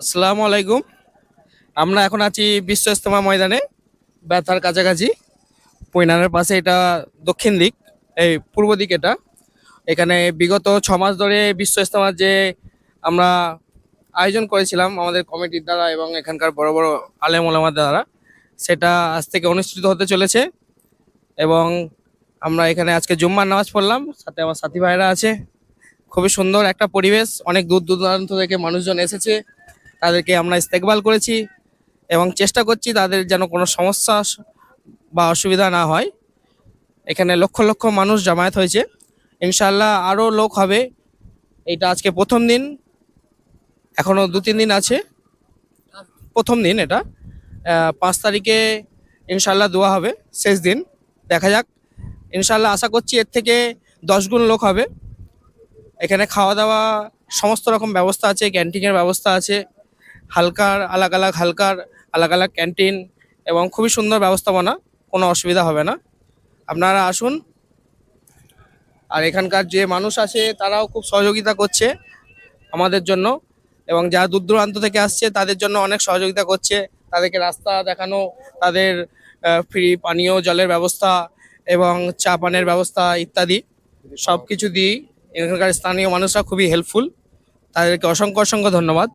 আসসালামু আলাইকুম। আমরা এখন আছি বিশ্ব ইজতেমা ময়দানে, ব্যথার কাছাকাছি। পৈনানের পাশে, এটা দক্ষিণ দিক, এই পূর্ব দিক এটা। এখানে বিগত 6 মাস ধরে বিশ্ব ইজতেমার যে আমরা আয়োজন করেছিলাম আমাদের কমিটির দ্বারা এবং এখানকার বড় বড় আলেম ওলামার দ্বারা, সেটা আজ থেকে অনুষ্ঠিত হতে চলেছে। এবং আমরা এখানে আজকে জুম্মার নামাজ পড়লাম, সাথে আমার সাথী ভাইরা আছে। খুবই সুন্দর একটা পরিবেশ, অনেক দূর দূরান্ত থেকে মানুষজন এসেছে, তাদেরকে আমরা ইস্তেকবাল করেছি এবং চেষ্টা করছি তাদের যেন কোনো সমস্যা বা অসুবিধা না হয়। এখানে লক্ষ লক্ষ মানুষ জামায়াত হয়েছে, ইনশাল্লাহ আরও লোক হবে। এটা আজকে প্রথম দিন, এখনো 2-3 দিন আছে। প্রথম দিন এটা, 5 তারিখে ইনশাল্লাহ দোয়া হবে, শেষ দিন। দেখা যাক, ইনশাল্লাহ আশা করছি এর থেকে 10 গুণ লোক হবে। এখানে খাওয়া দাওয়া সমস্ত রকম ব্যবস্থা আছে, ক্যান্টিনের ব্যবস্থা আছে, হালকার আলাগ আলাগ ক্যান্টিন, এবং খুবই সুন্দর ব্যবস্থাপনা, কোনো অসুবিধা হবে না। আপনারা আসুন। আর এখানকার যে মানুষ আছে তারাও খুব সহযোগিতা করছে আমাদের জন্য, এবং যারা দূর দূরান্ত থেকে আসছে তাদের জন্য অনেক সহযোগিতা করছে। তাদেরকে রাস্তা দেখানো, তাদের ফ্রি পানীয় জলের ব্যবস্থা এবং চা পানের ব্যবস্থা ইত্যাদি সব কিছু দিয়েই এখানকার স্থানীয় মানুষরা খুবই হেল্পফুল। তাদেরকে অসংখ্য অসংখ্য ধন্যবাদ।